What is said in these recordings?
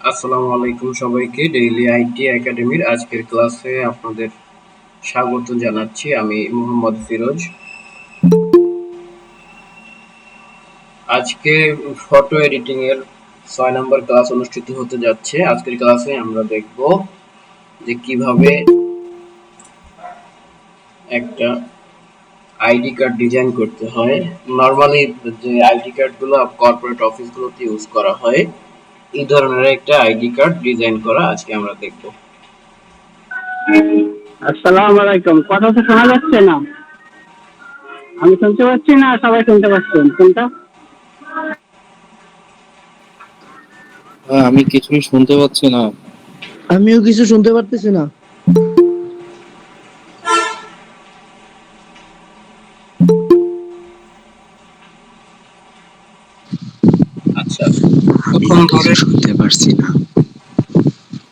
আসসালামু আলাইকুম সবাইকে। ডেইলি আইটি একাডেমির আজকের ক্লাসে আপনাদের স্বাগত জানাচ্ছি। আমি মোহাম্মদ ফিরোজ। আজকে ফটো এডিটিং এর ৬ নম্বর ক্লাস অনুষ্ঠিত হতে যাচ্ছে। আজকের ক্লাসে আমরা দেখব যে কিভাবে একটা আইডি কার্ড ডিজাইন করতে হয়। নরমালি যে আইডি কার্ড গুলো কর্পোরেট অফিসগুলোতে ইউজ করা হয়, এই ধরনের একটা আইডি কার্ড ডিজাইন করা আজকে আমরা দেখব। আসসালামু আলাইকুম। কথা তো শোনা যাচ্ছে না? আমি শুনতে পাচ্ছি না, সবাই শুনতে পাচ্ছেন কোনটা? আমি কিছুই শুনতে পাচ্ছি না। আমিও কিছু শুনতে পারতেছি না। আচ্ছা, আমিও কিছু শুনতে পারছি না।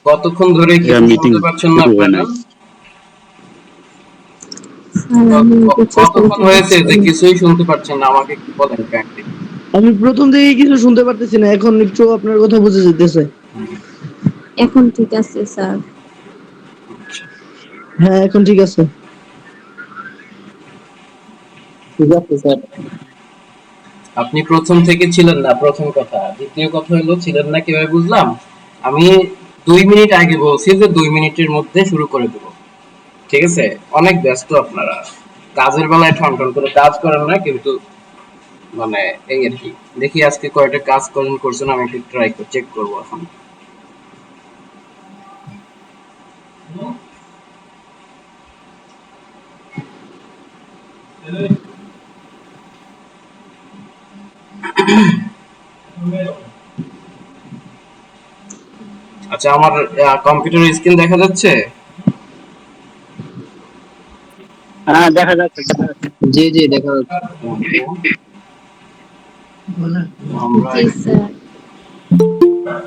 কতক্ষণ ধরে কিছু মিটিং শুনতে পাচ্ছেন না শুরু হয় আপনারা? নাই। কতক্ষণ হয়েছে যে কিছুই শুনতে পাচ্ছেন না? আমাকে একটু বলেন কাইন্ডলি। আমি প্রথম থেকে কিছু শুনতে পারতেছি না, এখন একটু আপনার কথা বুঝে যেতেছে। এখন ঠিক আছে স্যার। হ্যাঁ, এখন ঠিক আছে। ঠিক আছে স্যার। আপনি প্রথম থেকে ছিলেন না, প্রথম কথা। দ্বিতীয় কথা হলো ছিলেন না কিভাবে বুঝলাম? আমি 2 মিনিট আগে বলছি যে 2 মিনিটের মধ্যে শুরু করে দেব। ঠিক আছে? অনেক ব্যস্ত আপনারা। কাজের বেলায় ঠন ঠন করে কাজ করেন না, কিন্তু মানে এই আর কি। দেখি আজকে কয়টা কাজ করছেন, আমি একটু ট্রাই করে চেক করবো এখন। আচ্ছা, আমার কম্পিউটার স্ক্রিন দেখা যাচ্ছে? হ্যাঁ, দেখা যাচ্ছে, দেখা যাচ্ছে। জি জি, দেখা যাচ্ছে। আমরা জি স্যার।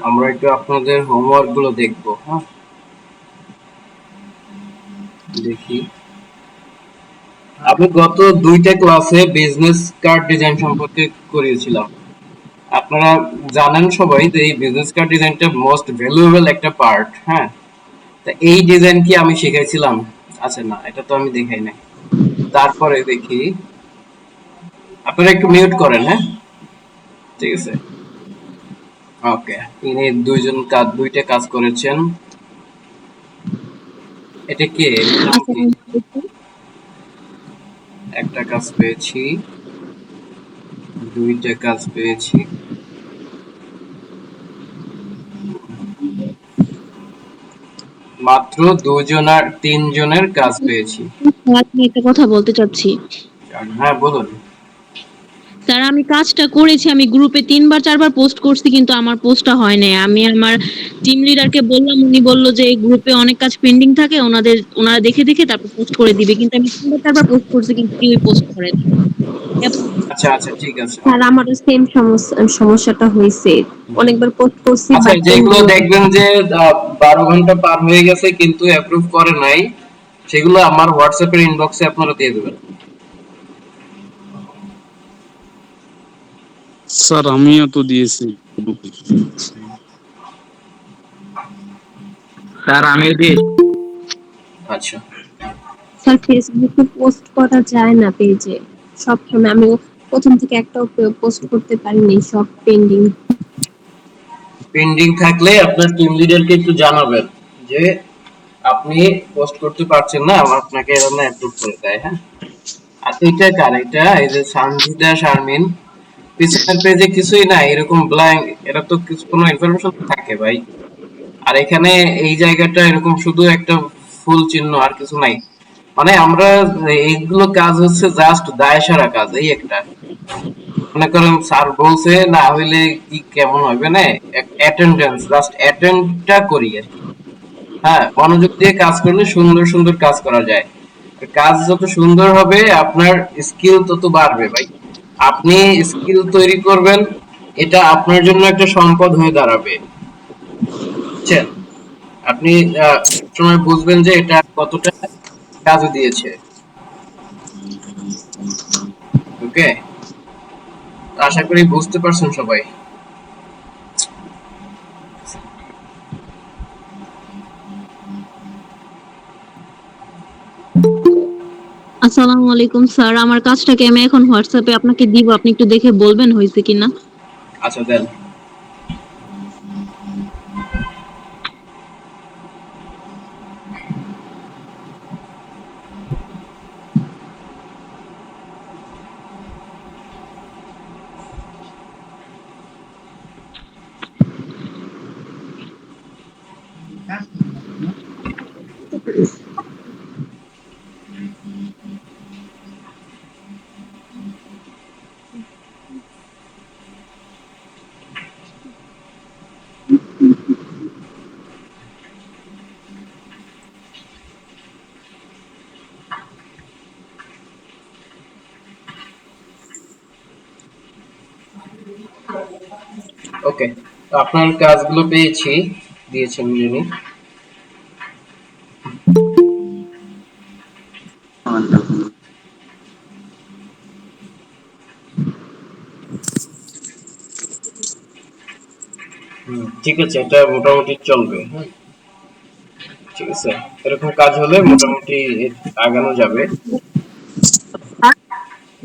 আমরা একটু আপনাদের হোমওয়ার্ক গুলো দেখবো। হ্যাঁ, দেখি। আমি গত 2টা ক্লাসে বিজনেস কার্ড ডিজাইন সম্পর্কে করিয়েছিলাম। আপনারা জানেন সবাই যে এই বিজনেস কার্ড ডিজাইনটা মোস্ট ভ্যালুয়েবল একটা পার্ট। হ্যাঁ, তা এই ডিজাইন কি আমি শিখাইছিলাম? আচ্ছা, না, এটা তো আমি দেখাই নাই। তারপরে দেখি, আপনারা একটু মিউট করেন। হ্যাঁ, ঠিক আছে। ওকে, ইনি দুইটা কাজ করেছেন। এটা কে? এটার নাম আচ্ছা, কি? একটা কাজ পেয়েছি, দুইটা কাজ পেয়েছি। মাত্র তিনজনের কাজ পেয়েছি। স্যার, আমি একটা কথা বলতে চাচ্ছি। হ্যাঁ, বলুন। স্যার, আমি কাজটা করেছি, আমি গ্রুপে 3 বার 4 বার পোস্ট করছি, কিন্তু আমার পোস্টটা হয় নাই। আমি আমার টিম লিডারকে বললাম, উনি বলল যে গ্রুপে অনেক কাজ পেন্ডিং থাকে, ওনারা দেখে দেখে তারপর পোস্ট করে দিবে, কিন্তু আমি 3 বার 4 বার পোস্ট করছি কিন্তু কেউই পোস্ট করে নাই। আচ্ছা আচ্ছা, ঠিক আছে। স্যার, আমারও সেম সমস্যাটা হয়েছে। অনেকবার পোস্ট করছি আচ্ছা, বাট যেগুলো দেখবেন যে 12 ঘন্টা পার হয়ে গেছে কিন্তু অ্যাপ্রুভ করে নাই, সেগুলো আমার হোয়াটসঅ্যাপের ইনবক্সে আপনারা দিয়ে দেবেন। স্যার আমিও তো দিয়েছি। স্যার, আমিও দিয়েছি। আচ্ছা, স্যার, ফেসবুকে পোস্ট করা যায় না পেজে সবসময়। আমি প্রথম থেকে একটাও পোস্ট করতে পারিনি, সব পেন্ডিং। পেন্ডিং থাকলে আপনার টিম লিডারকে একটু জানাবেন যে আপনি পোস্ট করতে পারছেন না, আপনাকে এজন্য অ্যাপ্রুভ করে দেয়। হ্যাঁ, আর এটা কার? এটা এই যে সানজিদা শারমিন। পিছনের পেজে কিছুই নাই, এরকম ব্ল্যাঙ্ক। এটা তো কিছু কোনো ইনফরমেশন থাকে ভাই? আর এখানে এই জায়গাটা এরকম শুধু একটা ফুল চিহ্ন, আর কিছু নাই। মানে আমরা এইগুলো কাজ হচ্ছে জাস্ট দায় সারা কাজ, এই একটা। মনে করেন স্যার বলছে, না হইলে কি কেমন হবে না, অ্যাটেন্ডেন্স, জাস্ট অ্যাটেন্ডটা করি আর কি। হ্যাঁ, মনোযোগ দিয়ে কাজ করলে সুন্দর সুন্দর কাজ করা যায়। কাজ যত সুন্দর হবে আপনার স্কিল তত বাড়বে ভাই। আপনি স্কিল তৈরি করবেন, এটা আপনার জন্য একটা সম্পদ হয়ে দাঁড়াবে। বুঝছেন? আপনি সময় বুঝবেন যে এটা কতটা কাজে দিয়েছে। ওকে, আশা করি বুঝতে পারছেন সবাই। আসসালামু আলাইকুম স্যার, আমার কাজটাকে আমি এখন হোয়াটসঅ্যাপে আপনাকে দিব, আপনি একটু দেখে বলবেন হয়েছে কিনা। আচ্ছা দেন। ওকে, তো আপনার কাজগুলো পেয়েছি, দিয়েছেন যিনি। ঠিক আছে, এটা মোটামুটি চলবে। হ্যাঁ, ঠিক আছে, এরকম কাজ হলে মোটামুটি আগানো যাবে।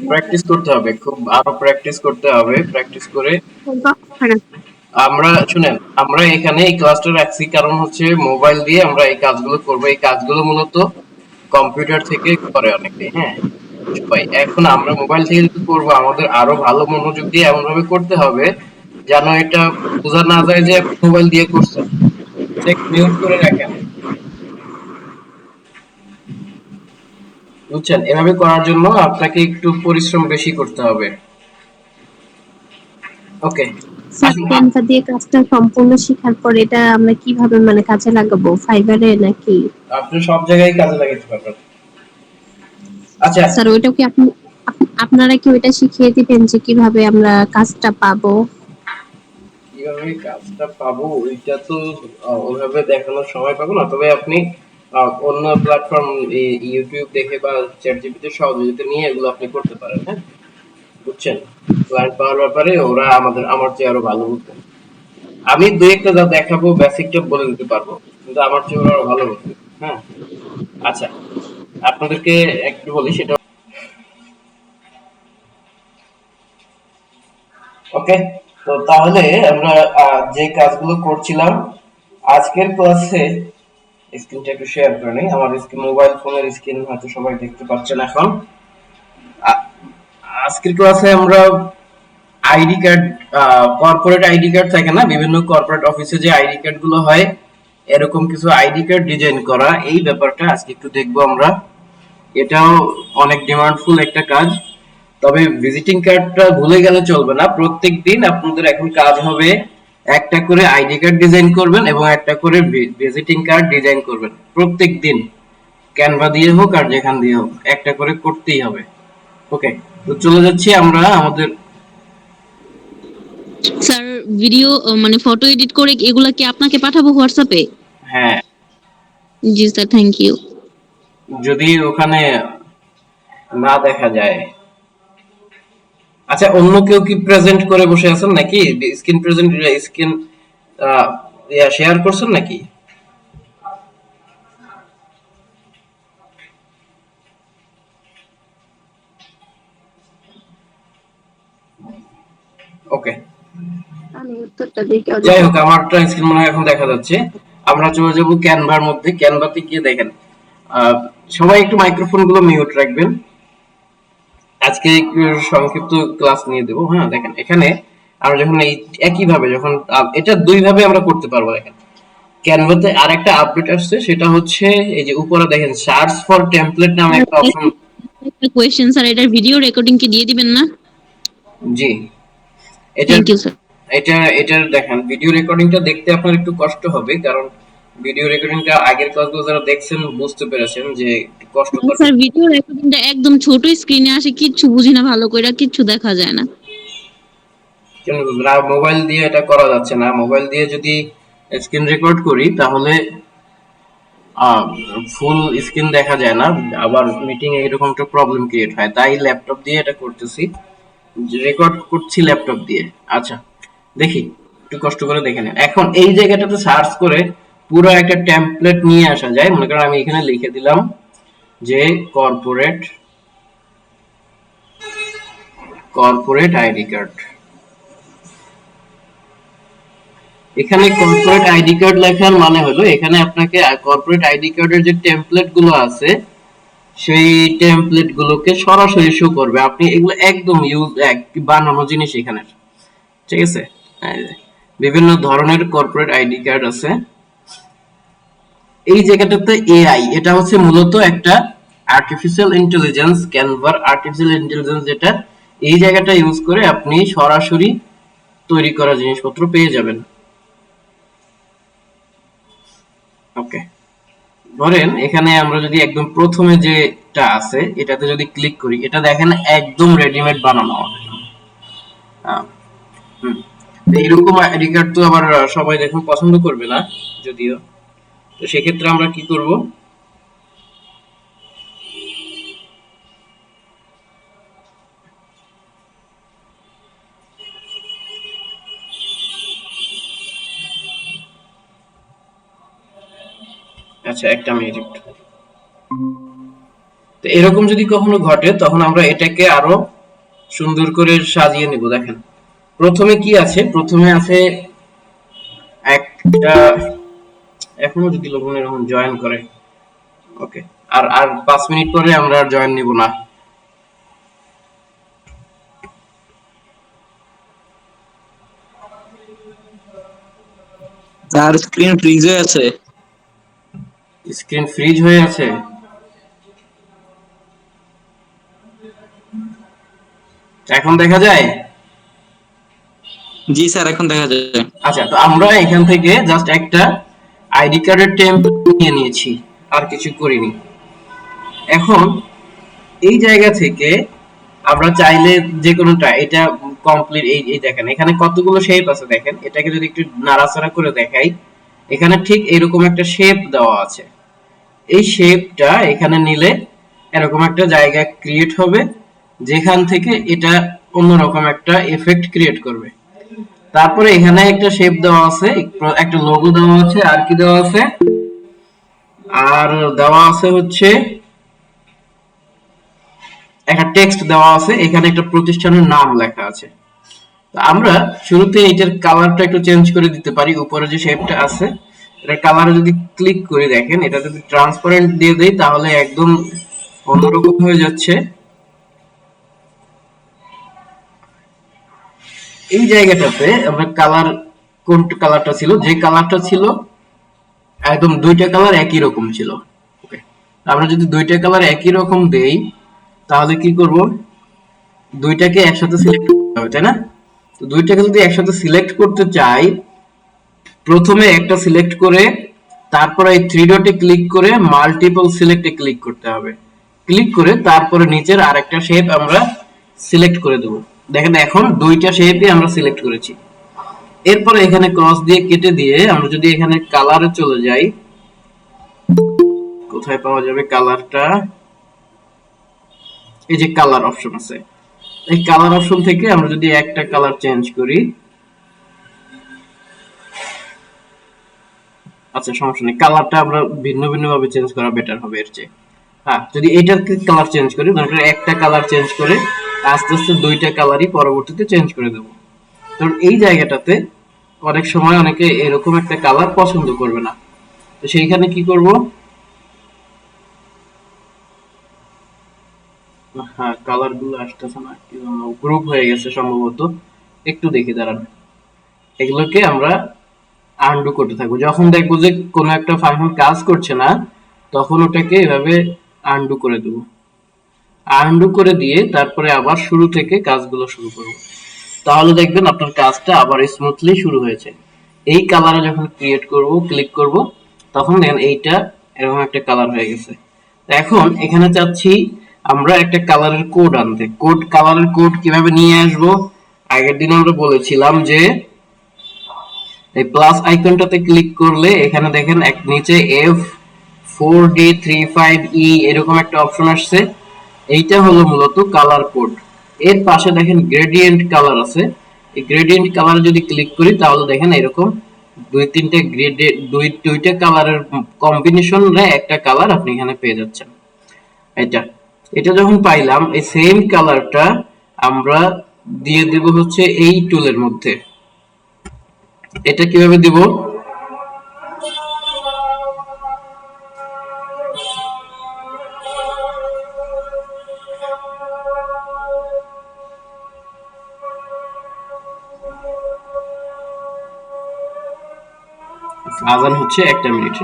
প্র্যাকটিস করতে হবে, খুব আরো প্র্যাকটিস করতে হবে। প্র্যাকটিস করে আমরা শুনেন, আমরা এখানে এই ক্লাসটা রাখছি কারণ হচ্ছে মোবাইল দিয়ে আমরা এই কাজগুলো করব। এই কাজগুলো মূলত কম্পিউটার থেকে করে অনেকে। হ্যাঁ সবাই, এখন আমরা মোবাইল থেকে যদি করবো আমাদের আরো ভালো মনোযোগ দিয়ে এমন ভাবে করতে হবে যেন এটা বোঝা না যায় যে মোবাইল দিয়ে করছেন। চেক মিউট করে রাখেন, বুঝছেন? এভাবে করার জন্য আপনাকে একটু পরিশ্রম বেশি করতে হবে। ওকে, স্যার ক্যানভা দিয়ে কাজটা সম্পূর্ণ শেখার পর এটা আমরা কিভাবে মানে কাজে লাগাবো, ফাইবারে নাকি? আপনি সব জায়গায় কাজে লাগাতে পারবেন। আচ্ছা, স্যার ওইটাও কি আপনি আপনারা কি ওইটা শিখিয়ে দিবেন যে কিভাবে আমরা কাজটা পাবো? কিভাবে কাজটা পাবো এটা তো ওইভাবে দেখানোর সময় পাবো না, তবে আপনি অন্য প্ল্যাটফর্ম ইউটিউব দেখে বা চ্যাট জিপিটি সহযোগিতা নিয়ে এগুলো আপনি করতে পারেন। হ্যাঁ বুঝছেন, ক্লায়েন্ট পাওয়ার ব্যাপারে ওরা আমার চেয়ে আরো ভালো বুঝবে। আমি দুই একটা যা দেখাবো বেসিকটা বলে দিতে পারবো, কিন্তু আমার চেয়ে ওরা আরো ভালো বুঝবে। হ্যাঁ আচ্ছা, আপনাদেরকে একটু বলি সেটা। ওকে, তো তাহলে আমরা যে কাজগুলো করছিলাম আজকের ক্লাসে, স্ক্রিনটা একটু শেয়ার করে নেই। আমার স্ক্রিন, মোবাইল ফোনের স্ক্রিন হয়তো সবাই দেখতে পাচ্ছেন এখন। আ- আজকের ক্লাসে আমরা ID card, corporate ID card থাকে না, বিভিন্ন কর্পোরেট অফিসে যে আইডি কার্ড গুলো হয়, এরকম কিছু আইডি কার্ড ডিজাইন করা, এই ব্যাপারটা আজকে একটু দেখবো আমরা। এটাও অনেক ডিমান্ডফুল একটা কাজ। তবে ভিজিটিং কার্ডটা ভুলে গেলে চলবে না। প্রত্যেকদিন আপনাদের এখন কাজ হবে একটা করে আইডি কার্ড ডিজাইন করবেন এবং একটা করে ভিজিটিং কার্ড ডিজাইন করবেন প্রত্যেকদিন। ক্যানভা দিয়ে হোক আর যেখান দিয়ে হোক একটা করে করতেই হবে। ওকে, তো চলে যাচ্ছি আমরা আমাদের। স্যার ভিডিও মানে ফটো এডিট করে এগুলা কি আপনাকে পাঠাবো হোয়াটসঅ্যাপে? হ্যাঁ, জি স্যার, থ্যাংক ইউ। যদি ওখানে না দেখা যায়। আচ্ছা, অন্য কেউ কি প্রেজেন্ট করে বসে আছেন নাকি? স্ক্রিন প্রেজেন্ট, স্ক্রিন শেয়ার করছেন নাকি? ওকে, আমি উত্তরটা দিই কেউ যাই হোক, আমারটা স্ক্রিন মনে হয় এখন দেখা যাচ্ছে। আমরা চলে যাব ক্যানভার মধ্যে। ক্যানভাতে গিয়ে দেখেন, আহ, সবাই একটু মাইক্রোফোন গুলো মিউট রাখবেন। আজকে একটু সংক্ষিপ্ত ক্লাস নিয়ে দেবো। হ্যাঁ দেখেন, এখানে আমরা যখন এই একই ভাবে যখন এটা দুই ভাবে আমরা করতে পারবো। দেখেন ক্যানভাতে আরেকটা আপডেট আসছে, সেটা হচ্ছে এই যে উপরে দেখেন সার্চ ফর টেমপ্লেট নামে একটা অপশন। একটা কোয়েশ্চেন স্যার, এটার ভিডিও রেকর্ডিং কি দিয়ে দিবেন না? জি, এটা থ্যাংক ইউ স্যার। এটার দেখেন ভিডিও রেকর্ডিংটা দেখতে আপনার একটু কষ্ট হবে, কারণ ভিডিও রেকর্ডিংটা আগের ক্লাসগুলো যারা দেখছেন বুঝতে পেরেছেন যে একটু কষ্টকর। স্যার ভিডিও রেকর্ডিংটা একদম ছোট স্ক্রিনে আসে, কিচ্ছু বুঝি না ভালো করে, কিচ্ছু দেখা যায় না। কেন মোবাইল দিয়ে এটা করা যাচ্ছে না? মোবাইল দিয়ে যদি স্ক্রিন রেকর্ড করি তাহলে ফুল স্ক্রিন দেখা যায় না, আবার মিটিং এ এরকম একটা প্রবলেম ক্রিয়েট হয়। তাই ল্যাপটপ দিয়ে এটা করতেছি, রেকর্ড করছি ল্যাপটপ দিয়ে। আচ্ছা দেখি, একটু কষ্ট করে দেখে নেন। এখন এই জায়গাটাতে সার্চ করে পুরো একটা টেমপ্লেট নিয়ে আসা যায়। মনে করেন আমি এখানে লিখে দিলাম যে কর্পোরেট কর্পোরেট আইডি কার্ড। এখানে কর্পোরেট আইডি কার্ড লেখার মানে হলো এখানে আপনাকে কর্পোরেট আইডি কার্ডের যে টেমপ্লেট গুলো আছে সেই টেমপ্লেট গুলোকে সরাসরি শো করবে। আপনি এগুলো একদম বানানো জিনিস এখানে, ঠিক আছে? বিভিন্ন ধরনের কর্পোরেট আইডি কার্ড আছে। এই জায়গাটাতে এআই, এটা হচ্ছে মূলত একটা আর্টিফিশিয়াল ইন্টেলিজেন্স, ক্যানভার আর্টিফিশিয়াল ইন্টেলিজেন্স, যেটা এই জায়গাটা ইউজ করে আপনি সরাসরি তৈরি করা জিনিসপত্র পেয়ে যাবেন। ওকে, ধরেন এখানে আমরা যদি একদম প্রথমে যেটা আছে এটাতে যদি ক্লিক করি, এটা দেখেন একদম রেডিমেড বানানো আমাদের। এইরকম আইডি কার্ড তো আবার সবাই দেখুন পছন্দ করবে না যদিও, তো সেক্ষেত্রে আমরা কি করব, আচ্ছা একটা মিনিট। তো এরকম যদি কখনো ঘটে তখন আমরা এটাকে আরো সুন্দর করে সাজিয়ে নিব। দেখেন প্রথমে কি আছে, প্রথমে আছে একটা, এখনো যদি লোক এরকম জয়েন করে, ওকে, আর 5 মিনিট পরে আমরা আর জয়েন নিব না। তার স্ক্রিন ফ্রিজ হয়ে আছে। স্ক্রিন ফ্রিজ হয়ে আছে? এখন দেখা যায়? জি স্যার, এখন দেখা যায়। আচ্ছা, তো আমরা এখান থেকে জাস্ট একটা আইডি কার্ডের টেমপ্লেট নিয়ে নিয়েছি, আর কিছু করিনি। এখন এই জায়গা থেকে আমরা চাইলে যে কোনোটা, এটা কমপ্লিট, এই দেখেন এখানে কতগুলো শেপ আছে দেখেন, এটাকে যদি একটু নাড়াচাড়া করে দেখাই, এখানে ঠিক এরকম একটা শেপ দেওয়া আছে। এই শেপটা এখানে নিলে এরকম একটা জায়গা ক্রিয়েট হবে, যেখান থেকে এটা অন্যরকম একটা এফেক্ট ক্রিয়েট করবে। তারপরে এখানে একটা শেপ দেওয়া আছে, একটা লোগো দেওয়া আছে, আর কি দেওয়া আছে, আর দেওয়া আছে হচ্ছে একটা টেক্সট দেওয়া আছে, এখানে একটা প্রতিষ্ঠানের নাম লেখা আছে। তো আমরা শুরুতে এটার কালারটা একটু চেঞ্জ করে দিতে পারি। উপরে যে শেপটা আছে এটার কালারে যদি ক্লিক করে দেখেন, এটা যদি ট্রান্সপারেন্ট দিয়ে দেই তাহলে একদম অন্যরকম হয়ে যাচ্ছে। এই জায়গাটাতে আমরা কালার, কোন কালারটা ছিল, যে কালারটা ছিল একদম দুইটা কালার একই রকম ছিল। ওকে, আমরা যদি দুইটা কালার একই রকম দেই তাহলে কি করব, দুইটাকে একসাথে সিলেক্ট করতে হবে, তাই না? তো দুইটাকে যদি একসাথে সিলেক্ট করতে চাই, প্রথমে একটা সিলেক্ট করে তারপরে এই থ্রি ডটে ক্লিক করে মাল্টিপল সিলেক্টে ক্লিক করতে হবে। ক্লিক করে তারপরে নিচের আরেকটা শেপ আমরা সিলেক্ট করে দেব। দেখেন এখন দুইটা শেপই আমরা সিলেক্ট করেছি। এরপরে এখানে ক্রস দিয়ে কেটে দিয়ে আমরা যদি এখানে কালারে চলে যাই, কোথায় পাওয়া যাবে কালারটা, এই যে কালার অপশন আছে, এই কালার অপশন থেকে আমরা যদি একটা কালার চেঞ্জ করি, আচ্ছা সমস্যা নেই, কালারটা আমরা ভিন্ন ভিন্ন ভাবে চেঞ্জ করা বেটার হবে এর চেয়ে। হ্যাঁ, যদি এইটার কালার চেঞ্জ করি, ধরুন একটা কালার চেঞ্জ করে আস্তে আস্তে দুইটা কালারই পরবর্তীতে চেঞ্জ করে দেব। কারণ এই জায়গাটাতে অনেক সময় অনেকে এরকম একটা কালার পছন্দ করবে না, তো সেইখানে কি করব, হ্যাঁ কালার গুলো আসতেছে না, কি জন্য গ্রুপ হয়ে গেছে সম্ভবত, একটু দেখি দাঁড়ান। এগুলোকে আমরা আনডু করতে থাকবো, যখন দেখবো যে কোনো একটা ফাংশন কাজ করছে না তখন ওটাকে এভাবে আনডু করে দেব। আনডু করে দিয়ে তারপরে আবার শুরু থেকে কাজগুলো শুরু করব, তাহলে দেখবেন আপনার কাজটা আবার স্মুথলি শুরু হয়েছে। এই কালারে যখন ক্রিয়েট করব, ক্লিক করব, তখন দেখেন এইটা এরকম একটা কালার হয়ে গেছে। এখন এখানে চাচ্ছি আমরা একটা কালারের কোড আনতে। কালারের কোড কিভাবে নিয়ে আসব, আগের দিন আমরা বলেছিলাম যে এই প্লাস আইকনটাতে ক্লিক করলে এখানে দেখেন এক নিচে F4D35E এরকম একটা অপশন আসছে, এইটা হলো মূলত কালার কোড। এর পাশে দেখেন গ্রেডিয়েন্ট কালার আছে, এই গ্রেডিয়েন্ট কালার যদি ক্লিক করি তাহলে দেখেন এরকম দুইটা কালারের কম্বিনেশনে একটা কালার আপনি এখানে পেয়ে যাচ্ছেন। এটা যখন পাইলাম, এই সেম কালারটা আমরা দিয়ে দিব হচ্ছে এই টুলের মধ্যে। এটা কিভাবে দিব? আজান হচ্ছে, একটা মিনিট।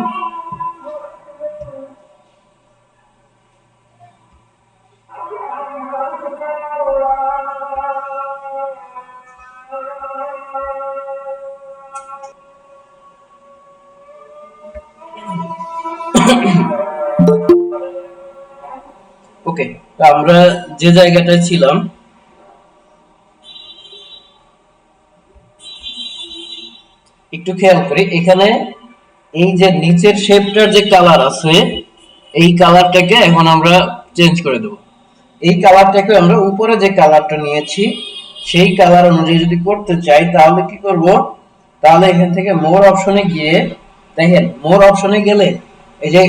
ওকে, তো আমরা যে জায়গাটায় ছিলাম একটু খেয়াল করি, এখানে এই যে নিচের শেপটার যে কালার আছে এই কালারটাকে এখন আমরা চেঞ্জ করে দেব। এই কালারটাকে আমরা উপরে যে কালারটা নিয়েছি সেই কালার অনুযায়ী যদি করতে চাই তাহলে কি করব? তাহলে এখান থেকে মোর অপশনে গিয়ে দেখেন, মোর অপশনে গেলে এই যে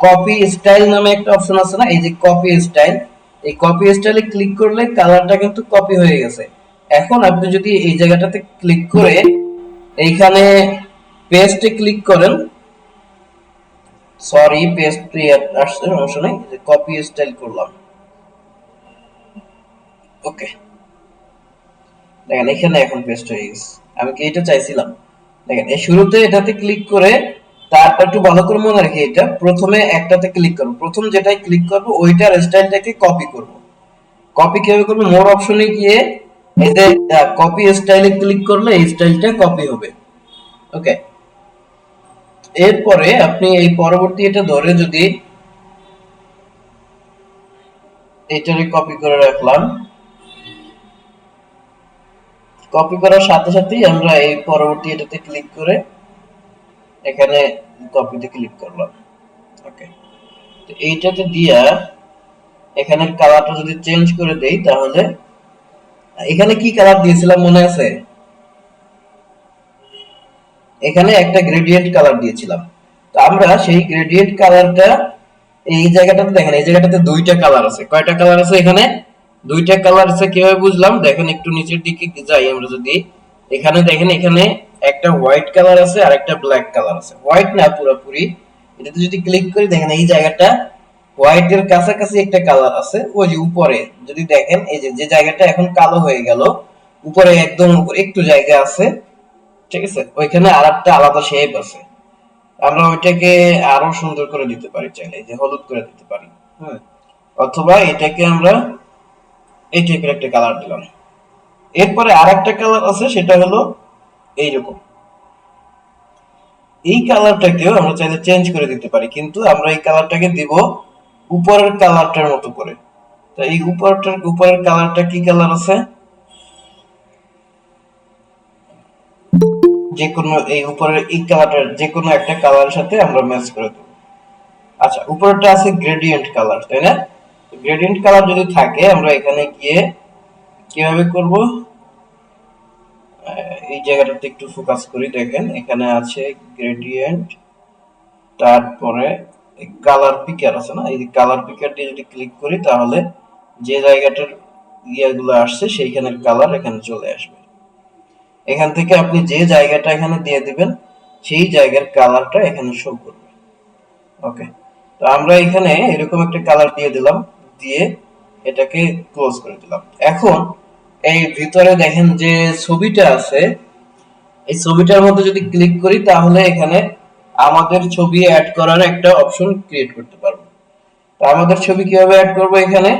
কপি স্টাইল নামে একটা অপশন আছে না, এই যে কপি স্টাইল, এই কপি স্টাইলে ক্লিক করলে কালারটা কিন্তু কপি হয়ে গেছে। এখন আপনি যদি এই জায়গাটাতে ক্লিক করে এইখানে পেস্টে ক্লিক করেন, সরি পেস্ট আসছে, সমস্যা নাই, যে কপি স্টাইল করলাম। ওকে, দেখেন এখানে এখন পেস্ট হয়ে গেছে। আমি কি এটা চাইছিলাম? দেখেন এই শুরুতে এটাতে ক্লিক করে তারপর একটু ভালো করে মনে রাখি, এটা প্রথমে একটাতে ক্লিক করব, প্রথম যেটাই ক্লিক করব ওইটার স্টাইলটাকে কপি করব। কপি কিভাবে করব? মোর অপশনে গিয়ে এই যে কপি স্টাইলে ক্লিক করলে এই স্টাইলটা কপি হবে। ওকে, এরপরে আপনি এই পরবর্তী এটা ধরে যদি এটারে কপি করে রাখলাম, কপি করার সাথে সাথেই আমরা এই পরবর্তী এটাতে ক্লিক করে এখানে কপিতে ক্লিক করলাম। ওকে, তো এইটাতে দিয়া এখানের কালারটা যদি চেঞ্জ করে দেই তাহলে এখানে কি কালার দিয়েছিলাম মনে আছে? এখানে একটা গ্রেডিয়েন্ট কালার দিয়েছিলাম। তো আমরা সেই গ্রেডিয়েন্ট কালারটা এই জায়গাটাতে দেখেন, এই জায়গাটাতে দুইটা কালার আছে। কয়টা কালার আছে এখানে? দুইটা কালার আছে। কিভাবে বুঝলাম? দেখেন একটু নিচের দিকে যাই আমরা, যদি এখানে দেখেন এখানে একটা হোয়াইট কালার আছে আর একটা ব্ল্যাক কালার আছে। হোয়াইট না পুরোপুরি, এটাতে যদি ক্লিক করি দেখেন এই জায়গাটা হোয়াইট এর কাছাকাছি একটা কালার আছে। ওই যে উপরে যদি দেখেন এই যে জায়গাটা এখন কালো হয়ে গেল, উপরে একদম উপরে একটু জায়গা আছে, ঠিক আছে, ওইখানে আরেকটা আলাদা শেপ আছে। আমরা ওইটাকে আরো সুন্দর করে দিতে পারি, চাইলে এই যে হলুদ করে দিতে পারি, হ্যাঁ, অথবা এটাকে আমরা এই টাইপের একটা কালার দিলাম। এরপরে আরেকটা কালার আছে, সেটা হলো এইরকম। এই কালারটাকেও আমরা চাইলে চেঞ্জ করে দিতে পারি, কিন্তু আমরা এই কালারটাকে দিব উপরের কালারটার মতো করে। তো এই উপরের কালারটা কি কালার আছে? যে কোনো এই উপরের এই কালারটার যে কোনো একটা কালারের সাথে আমরা ম্যাচ করে দেব। আচ্ছা, উপরেরটা আছে গ্রেডিয়েন্ট কালার, তাই না? গ্রেডিয়েন্ট কালার যদি থাকে আমরা এখানে গিয়ে কিভাবে করব? এই জায়গাটাতে একটু ফোকাস করি, দেখেন এখানে আছে গ্রেডিয়েন্ট, তারপরে কালার পিকার আছে না, এই কালার পিকার দিয়ে যদি ক্লিক করি তাহলে যে জায়গাটার ইয়াগুলো আসছে সেইখানের কালার এখানে চলে আসবে। এখান থেকে আপনি যে জায়গাটা এখানে দিয়ে দিবেন সেই জায়গার কালারটা এখানে শো করবে। ওকে, তো আমরা এখানে এরকম একটা কালার দিয়ে দিলাম, দিয়ে এটাকে ক্লোজ করে দিলাম। এখন এই ভিতরে দেখেন যে ছবিটা আছে, এই ছবিটার মধ্যে যদি ক্লিক করি তাহলে এখানে আমাদের ছবি অ্যাড করার একটা অপশন ক্রিয়েট করতে পারবো। তো আমাদের ছবি কিভাবে অ্যাড করব? এখানে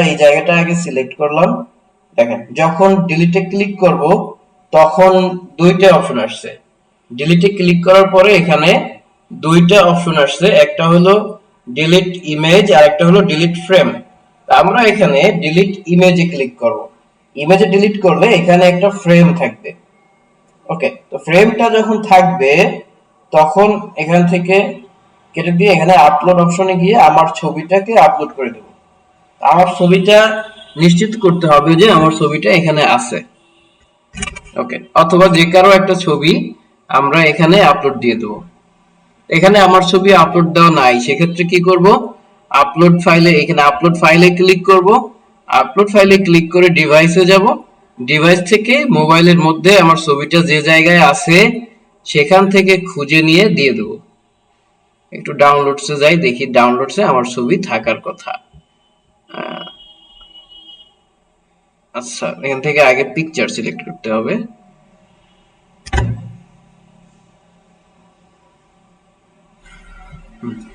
এই জায়গাটা আগে সিলেক্ট করলাম। দেখেন যখন ডিলিটে ক্লিক করব তখন দুইটা অপশন আসছে। ডিলিটে ক্লিক করার পরে এখানে দুইটা অপশন আসছে, একটা হলো ডিলিট ইমেজ আর একটা হলো ডিলিট ফ্রেম। আমরা এখানে ডিলিট ইমেজে ক্লিক করব। ইমেজে ডিলিট করলে এখানে একটা ফ্রেম থাকবে। ওকে, তো ফ্রেমটা যখন থাকবে তখন এখান থেকে কেটে দিয়ে এখানে আপলোড অপশনে গিয়ে আমার ছবিটাকে আপলোড করে দেব। আমার ছবিটা নিশ্চিত করতে হবে যে আমার ছবিটা এখানে আছে। ওকে, অথবা যে কারো একটা ছবি আমরা এখানে আপলোড দিয়ে দেব। এখানে আমার ছবি আপলোড দেওয়া নাই, সেক্ষেত্রে কি করব? আপলোড ফাইলে, এখানে আপলোড ফাইলে ক্লিক করব, আপলোড ফাইলে ক্লিক করে ডিভাইসে যাব, ডিভাইস থেকে মোবাইলের মধ্যে আমার ছবিটা যে জায়গায় আছে সেখান থেকে খুঁজে নিয়ে দিয়ে দেবো। একটু ডাউনলোডসে যাই, দেখি ডাউনলোডসে আমার ছবি থাকার কথা। আচ্ছা, এখান থেকে আগে পিকচার সিলেক্ট করতে হবে।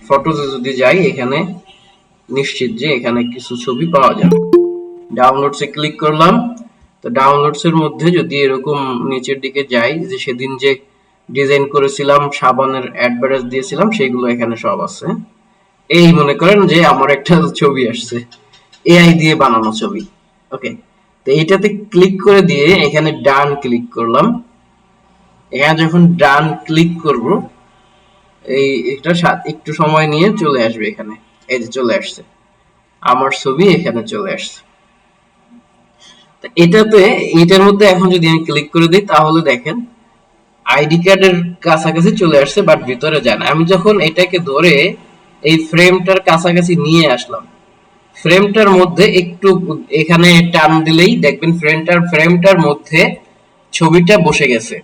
ফটোতে যদি যাই, এখানে নিশ্চিত যে এখানে কিছু ছবি পাওয়া যাবে। ডাউনলোডসে ক্লিক করলাম। তো ডাউনলোডস এর মধ্যে যদি এরকম নিচের দিকে যাই, যে সেদিন যে ডিজাইন করেছিলাম, সাবানের অ্যাডভার্টাইজ দিয়েছিলাম, সেগুলো এখানে সব আছে। এই মনে করেন যে আমার একটা ছবি আসছে, এআই দিয়ে বানানো ছবি। ওকে, তো এইটাতে ক্লিক করে দিয়ে এখানে ডান ক্লিক করলাম। এখানে যখন ডান ক্লিক করব, এটা একটু সময় নিয়ে চলে আসবে এখানে। এই যে চলে আসছে, আমার ছবি এখানে চলে আসছে। এটার মধ্যে এখন যদি আমি ক্লিক করে দিই, তাহলে দেখেন আইডি কার্ডের কাছাকাছি চলে আসছে, বাট ভিতরে যায় না। আমি যখন এটাকে ধরে এই ফ্রেমটার কাছাকাছি নিয়ে আসলাম, ফ্রেমটার মধ্যে একটু এখানে টান দিলেই দেখবেন ফ্রেমটার মধ্যে ছবিটা বসে গেছে।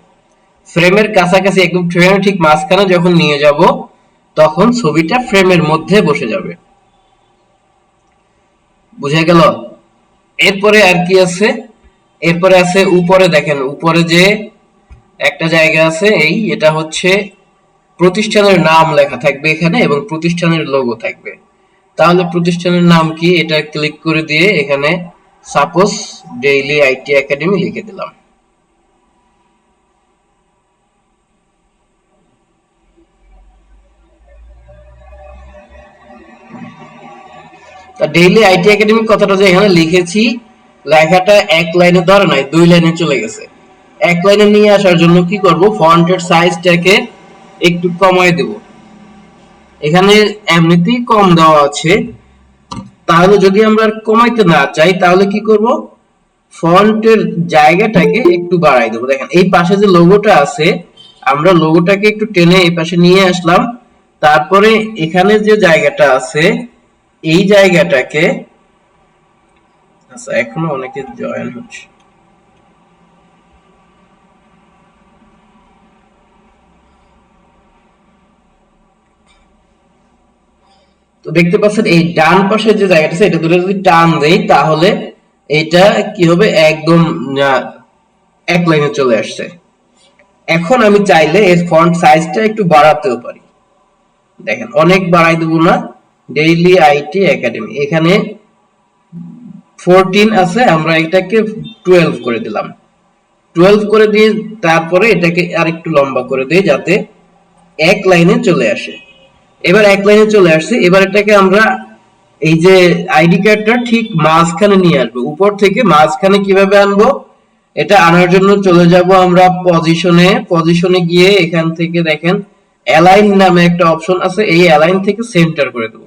ফ্রেমের কাছাকাছি, একদম ফ্রেমের ঠিক মাঝখানে যখন নিয়ে যাব, তখন ছবিটা ফ্রেমের মধ্যে বসে যাবে। বুঝা গেল? এরপরে আর কি আছে? এরপরে আছে উপরে, দেখেন উপরে যে একটা জায়গা আছে, এটা হচ্ছে প্রতিষ্ঠানের নাম লেখা থাকবে এখানে, এবং প্রতিষ্ঠানের লোগো থাকবে। তাহলে প্রতিষ্ঠানের নাম কি, এটা ক্লিক করে দিয়ে এখানে সাপোজ ডেইলি আইটি একাডেমি লিখে দিলাম। তা ডেইলি আইটি একাডেমি কথাটা যে এখানে লিখেছি, লেখাটা এক লাইনে ধরে নাই, 2 লাইনে চলে গেছে। এক লাইনে নিয়ে আসার জন্য কি করব, ফন্টের সাইজটাকে একটু কমায় দেব। এখানে এমনিতেই কম দেওয়া আছে, তাহলে যদি আমরা কমাইতে না চাই, তাহলে কি করব, ফন্টের জায়গাটাকে একটু বাড়াই দেব। দেখেন এই পাশে যে লোগোটা আছে, আমরা লোগোটাকে একটু টেনে এই পাশে নিয়ে আসলাম। তারপরে এখানে যে জায়গাটা আছে, এই জায়গাটাকে, আচ্ছা এখনো অনেকে জয়েন হচ্ছে, তো দেখতে পাচ্ছেন এই ডান পাশে যে জায়গাটা আছে, এটা ধরে যদি টান দেই, তাহলে এটা কি হবে, একদম এক লাইনে চলে আসছে। এখন আমি চাইলে এর ফন্ট সাইজটা একটু বাড়াতেও পারি। দেখেন অনেক বাড়াই দেব না, ডেইলি আইটি একাডেমি, এখানে 14 আছে, আমরা এটাকে 12 করে দিলাম। 12 করে দিয়ে তারপরে এটাকে আরেকটু লম্বা করে দিই, যাতে এক লাইনে চলে আসে। এবার এক লাইনে চলে আসছে। এবার এটাকে আমরা এই যে আইডি কার্ডটা ঠিক মাঝখানে নিয়ে আসবো। উপর থেকে মাঝখানে কিভাবে আনবো, এটা আনার জন্য চলে যাব আমরা পজিশনে গিয়ে এখান থেকে দেখেন অ্যালাইন নামে একটা অপশন আছে, এই অ্যালাইন থেকে সেন্টার করে দেব।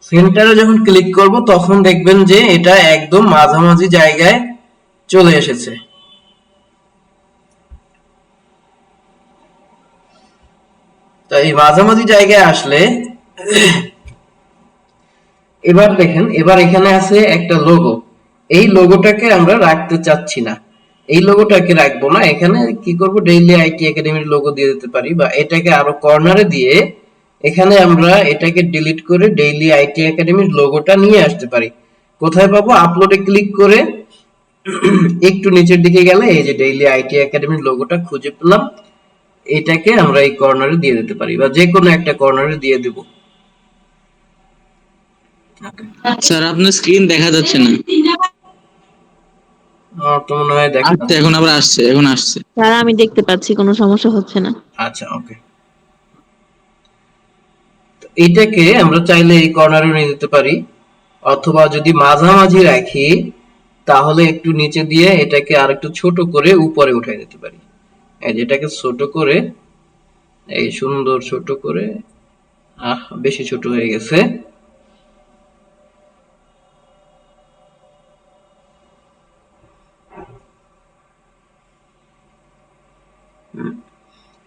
সেন্টারে যখন ক্লিক করব, তখন দেখবেন যে এটা একদম মাঝামাঝি জায়গায় চলে এসেছে। তো এই মাঝামাঝি জায়গায় আসলে এবার দেখেন, এবার এখানে আছে একটা লোগো। এই লোগোটাকে আমরা রাখতে চাচ্ছি না, এই লোগোটাকে রাখবো না। এখানে কি করব, ডেইলি আইটি একাডেমির লোগো দিয়ে দিতে পারি, বা এটাকে আরো কর্নারে দিয়ে এখানে আমরা এটাকে ডিলিট করে ডেইলি আইটি একাডেমির লোগোটা নিয়ে আসতে পারি। কোথায় পাবো, আপলোডে ক্লিক করে একটু নিচের দিকে গেলে এই যে ডেইলি আইটি একাডেমির লোগোটা খুঁজে পেলাম, এটাকে আমরা এই কর্নারে দিয়ে দিতে পারি, বা যে কোনো একটা কর্নারে দিয়ে দেব। স্যার আপনার স্ক্রিন দেখা যাচ্ছে না। তো মনে হয় দেখা আচ্ছা এখন আবার আসছে, এখন আসছে। স্যার আমি দেখতে পাচ্ছি, কোনো সমস্যা হচ্ছে না। আচ্ছা ওকে, এটাকে আমরা চাইলে এই কর্নারে নিয়ে যেতে পারি, অথবা যদি মাঝামাঝি রাখি, তাহলে একটু নিচে দিয়ে এটাকে আরেকটু ছোট করে উপরে উঠাই দিতে পারি। এই যেটাকে ছোট করে, এই সুন্দর ছোট করে, বেশি ছোট হয়ে গেছে।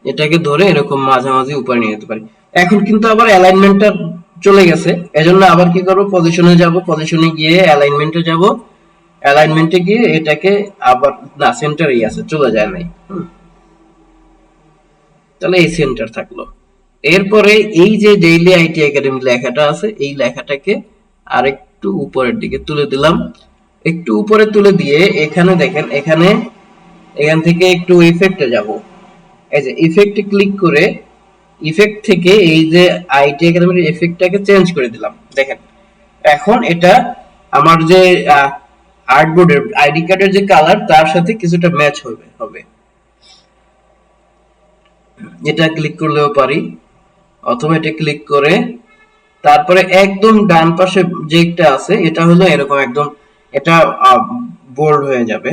এটাকে ধরে এরকম মাঝামাঝি উপরে নিয়ে যেতে পারি। এখন কিন্তু আবার অ্যালাইনমেন্টটা চলে গেছে। এজন্য আবার কি করব, পজিশনে যাব, পজিশনে গিয়ে অ্যালাইনমেন্টে যাব, অ্যালাইনমেন্টে গিয়ে এটাকে আবার না সেন্টারেই আছে, চলে যায় নাই। তাহলে এই সেন্টার থাকলো। এরপরে এই যে ডেইলি আইটি একাডেমি লেখাটা আছে, এই লেখাটাকে আরেকটু উপরের দিকে তুলে দিলাম। একটু উপরে তুলে দিয়ে এখানে দেখেন, এখান থেকে একটু ইফেক্টে যাব। এই যে ইফেক্টে ক্লিক করে ইফেক্ট থেকে এই যে আইটি একাডেমির ইফেক্টটাকে চেঞ্জ করে দিলাম। দেখেন এখন এটা আমার যে আর্টবোর্ডের আইডি কার্ডের যে কালার তার সাথে কিছুটা ম্যাচ হবে। এটা ক্লিক করলেও পারি, অথবা এটা ক্লিক করে তারপরে একদম ডান পাশে যেটা আছে এটা হলো এরকম একদম, এটা বোল্ড হয়ে যাবে।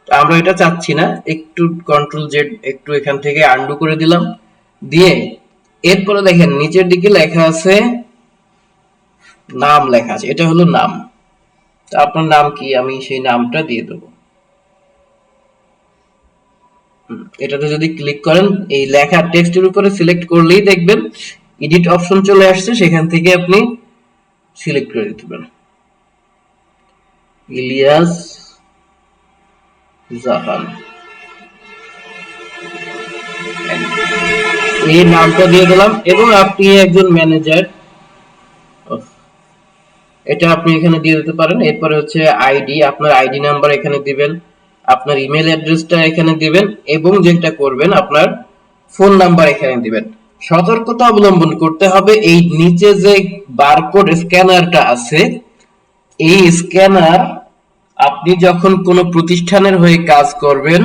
আমরা এটা চাচ্ছি না, একটু কন্ট্রোল জেড একটু এখান থেকে আনডু করে দিলাম, দিয়ে এরপরে দেখেন নিচের দিকে লেখা আছে নাম লেখা আছে, এটা হলো নাম। আপনার নাম কি, আমি সেই নামটা দিয়ে দেবো। এটাতে যদি ক্লিক করেন এই লেখা টেক্সটের উপরে সিলেক্ট করলেই দেখবেন এডিট অপশন চলে আসছে, সেখান থেকে আপনি সিলেক্ট করে দিতে পারেন ইলিয়াস জাহান, এই নামটা দিয়ে দিলাম। এবং আপনি একজন ম্যানেজার, এটা আপনি এখানে দিয়ে দিতে পারেন। এরপরে হচ্ছে আইডি, আপনার আইডি নাম্বার এখানে দিবেন, আপনার ইমেল অ্যাড্রেসটা এখানে দিবেন, এবং যেটা করবেন আপনার ফোন নাম্বার এখানে দিবেন। সতর্কতা অবলম্বন করতে হবে, এই নিচে যে বারকোড স্ক্যানারটা আছে, এই স্ক্যানার আপনি যখন কোনো প্রতিষ্ঠানের হয়ে কাজ করবেন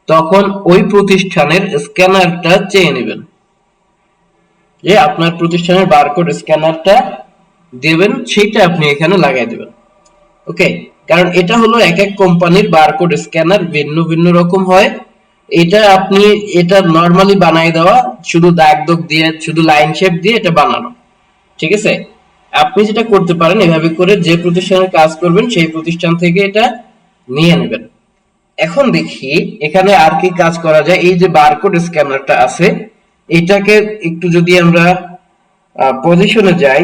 তখন ওই প্রতিষ্ঠানের স্ক্যানারটা চেয়ে নেবেন, যে আপনার প্রতিষ্ঠানের বারকোড স্ক্যানারটা দেবেন, সেটা আপনি এখানে লাগাই দেবেন। ওকে, কারণ এটা হলো এক এক কোম্পানির বারকোড স্ক্যানার ভিন্ন ভিন্ন রকম হয়। এটা নরমালি বানাই দেওয়া, শুধু দাগ দাগ দিয়ে, শুধু লাইন শেপ দিয়ে এটা বানানো, ঠিক আছে। আপনি যেটা করতে পারেন, এভাবে করে যে প্রতিষ্ঠানে কাজ করবেন সেই প্রতিষ্ঠান থেকে এটা নিয়ে নেবেন। এখন দেখি এখানে আর কি কাজ করা যায়। এই যে বারকোড স্ক্যানারটা আছে, এটাকে একটু যদি আমরা পজিশনে যাই,